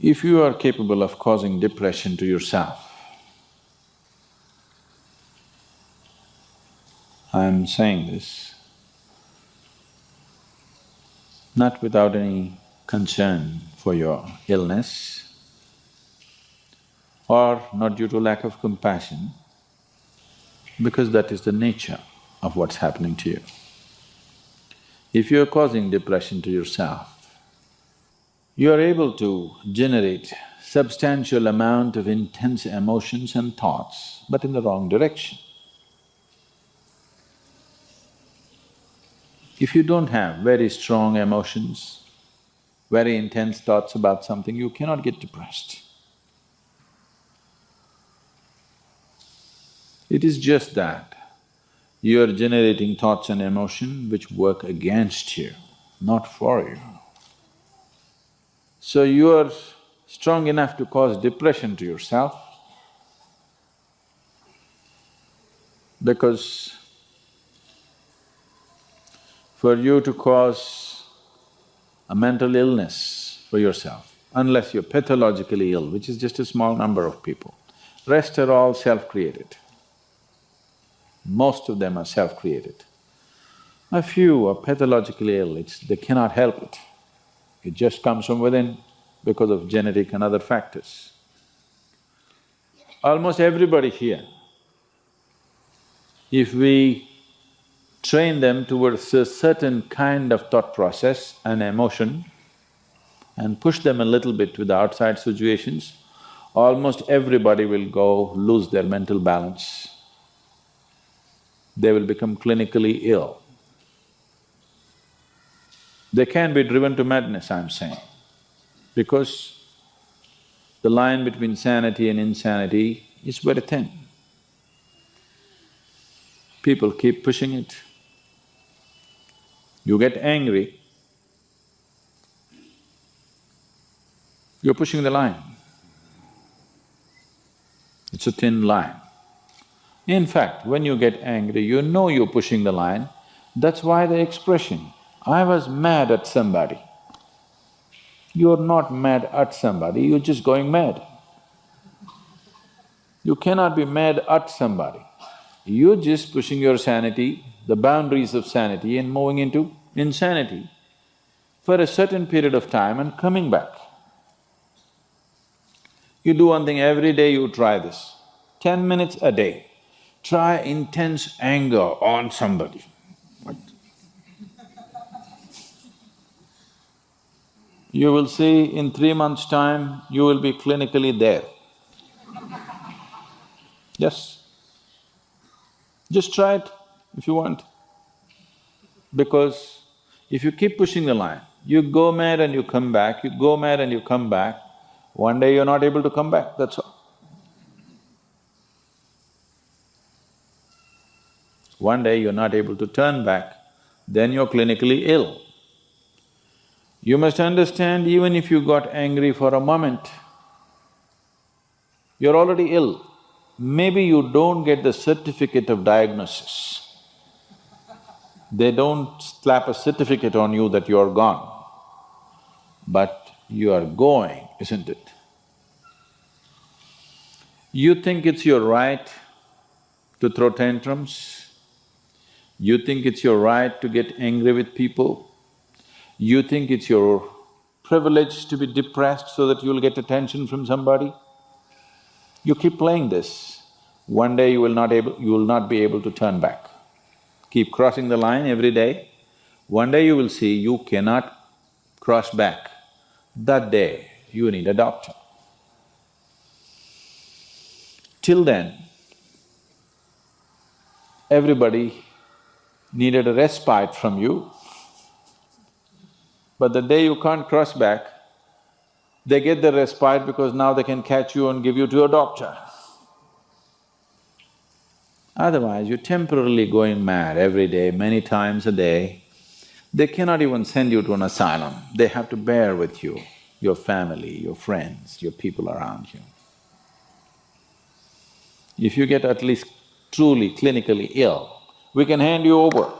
If you are capable of causing depression to yourself, I'm saying this not without any concern for your illness or not due to lack of compassion, because that is the nature of what's happening to you. If you're causing depression to yourself, you are able to generate substantial amount of intense emotions and thoughts, but in the wrong direction. If you don't have very strong emotions, very intense thoughts about something, you cannot get depressed. It is just that you are generating thoughts and emotion which work against you, not for you. So you are strong enough to cause depression to yourself because for you to cause a mental illness for yourself, unless you're pathologically ill, which is just a small number of people, rest are all self-created. Most of them are self-created. A few are pathologically ill, they cannot help it. It just comes from within because of genetic and other factors. Almost everybody here, if we train them towards a certain kind of thought process and emotion and push them a little bit with the outside situations, almost everybody will go lose their mental balance. They will become clinically ill. They can be driven to madness, I'm saying, because the line between sanity and insanity is very thin. People keep pushing it. You get angry, you're pushing the line. It's a thin line. In fact, when you get angry, you know you're pushing the line. That's why the expression, I was mad at somebody. You're not mad at somebody, you're just going mad. You cannot be mad at somebody. You're just pushing your sanity, the boundaries of sanity and moving into insanity for a certain period of time and coming back. You do one thing every day, you try this, 10 minutes a day. Try intense anger on somebody. What? You will see in 3 months' time, you will be clinically there. Yes. Just try it if you want. Because if you keep pushing the line, you go mad and you come back, you go mad and you come back, one day you're not able to come back, that's all. One day you're not able to turn back, then you're clinically ill. You must understand, even if you got angry for a moment, you're already ill. Maybe you don't get the certificate of diagnosis. They don't slap a certificate on you that you're gone, but you are going, isn't it? You think it's your right to throw tantrums, you think it's your right to get angry with people, you think it's your privilege to be depressed so that you'll get attention from somebody. You keep playing this, one day you will not be able to turn back. Keep crossing the line every day, one day you will see you cannot cross back. That day, you need a doctor. Till then, everybody needed a respite from you, but the day you can't cross back, they get the respite because now they can catch you and give you to a doctor. Otherwise, you're temporarily going mad every day, many times a day. They cannot even send you to an asylum, they have to bear with you, your family, your friends, your people around you. If you get at least truly clinically ill, we can hand you over.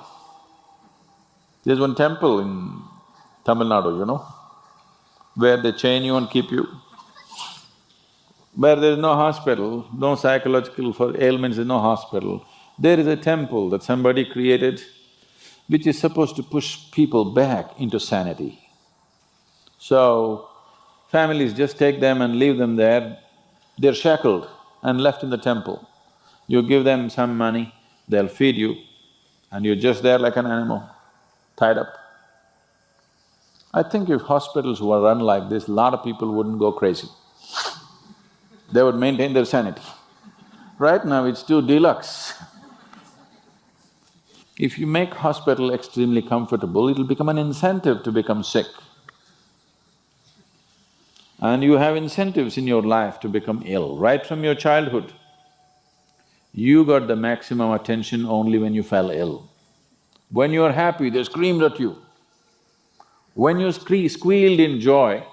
There's one temple in Tamil Nadu, where they chain you and keep you. Where there is no hospital, no psychological for ailments, there is no hospital, there is a temple that somebody created which is supposed to push people back into sanity. So, families just take them and leave them there, they're shackled and left in the temple. You give them some money, they'll feed you, and you're just there like an animal, tied up. I think if hospitals were run like this, lot of people wouldn't go crazy. They would maintain their sanity. Right now it's too deluxe. If you make hospital extremely comfortable, it'll become an incentive to become sick. And you have incentives in your life to become ill, right from your childhood. You got the maximum attention only when you fell ill. When you're happy, they screamed at you. When you squealed in joy,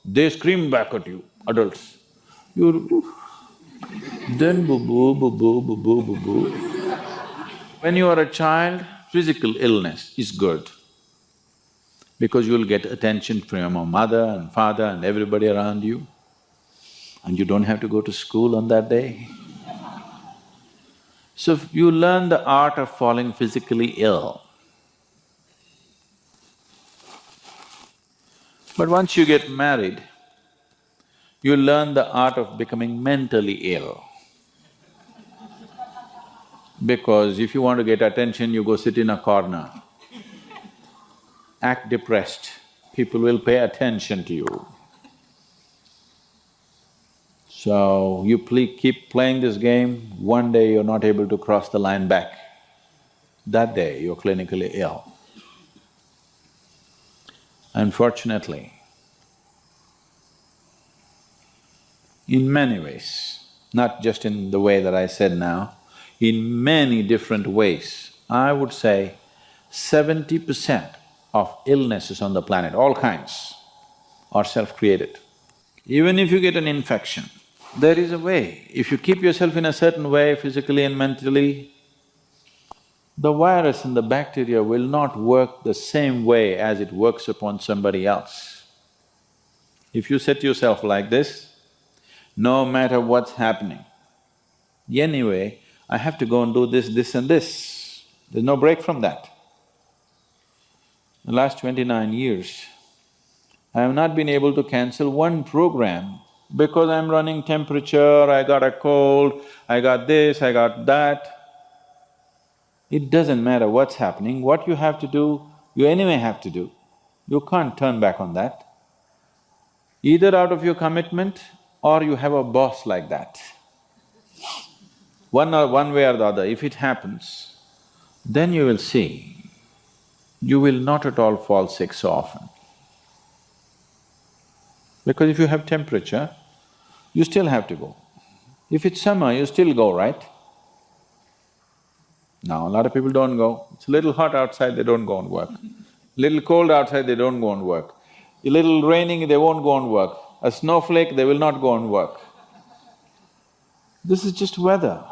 they screamed back at you, adults. You… then boo-boo, boo-boo, boo-boo, boo-boo. When you are a child, physical illness is good because you'll get attention from your mother and father and everybody around you, and you don't have to go to school on that day. So you learn the art of falling physically ill. But once you get married, you learn the art of becoming mentally ill. Because if you want to get attention, you go sit in a corner, act depressed, people will pay attention to you. So you keep playing this game, one day you're not able to cross the line back. That day you're clinically ill. Unfortunately, in many ways, not just in the way that I said now, in many different ways, I would say 70% of illnesses on the planet, all kinds, are self-created. Even if you get an infection, there is a way. If you keep yourself in a certain way, physically and mentally, the virus and the bacteria will not work the same way as it works upon somebody else. If you set yourself like this, no matter what's happening, anyway, I have to go and do this, this and this. There's no break from that. The last 29 years, I have not been able to cancel one program because I'm running temperature, I got a cold, I got this, I got that. It doesn't matter what's happening, what you have to do, you anyway have to do. You can't turn back on that. Either out of your commitment or you have a boss like that. One way or the other, if it happens, then you will see, you will not at all fall sick so often. Because if you have temperature, you still have to go. If it's summer, you still go, right? Now, a lot of people don't go. It's a little hot outside, they don't go and work. Little cold outside, they don't go and work. A little raining, they won't go and work. A snowflake, they will not go and work. This is just weather.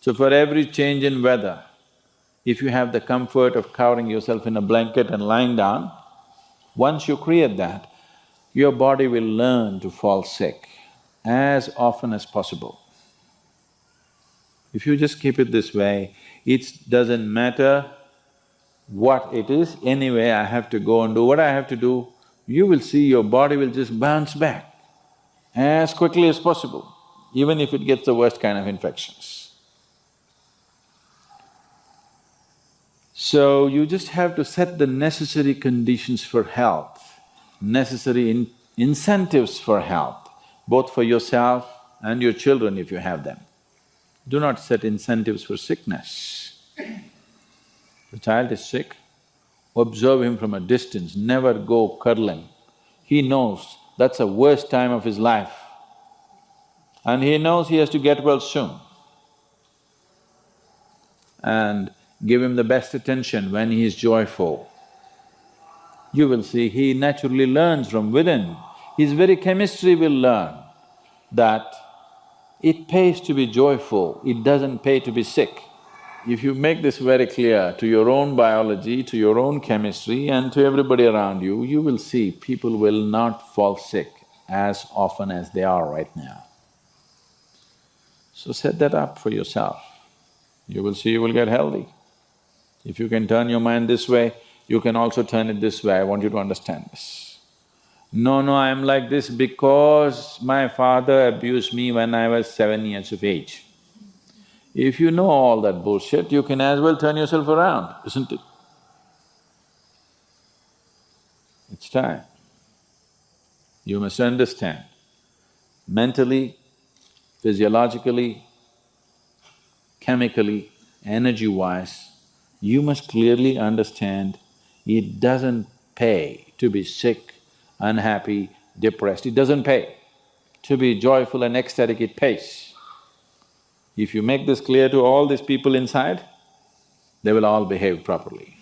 So for every change in weather, if you have the comfort of covering yourself in a blanket and lying down, once you create that, your body will learn to fall sick as often as possible. If you just keep it this way, it doesn't matter what it is, anyway I have to go and do what I have to do, you will see your body will just bounce back as quickly as possible, even if it gets the worst kind of infections. So you just have to set the necessary conditions for health, necessary incentives for health, both for yourself and your children if you have them. Do not set incentives for sickness. The child is sick, observe him from a distance, never go cuddling. He knows that's the worst time of his life and he knows he has to get well soon. And give him the best attention when he is joyful. You will see he naturally learns from within. His very chemistry will learn that it pays to be joyful, it doesn't pay to be sick. If you make this very clear to your own biology, to your own chemistry and to everybody around you, you will see people will not fall sick as often as they are right now. So set that up for yourself. You will see you will get healthy. If you can turn your mind this way, you can also turn it this way. I want you to understand this. No, I'm like this because my father abused me when I was 7 years of age. If you know all that bullshit, you can as well turn yourself around, isn't it? It's time. You must understand, mentally, physiologically, chemically, energy-wise, you must clearly understand it doesn't pay to be sick, unhappy, depressed. It doesn't pay. To be joyful and ecstatic, it pays. If you make this clear to all these people inside, they will all behave properly.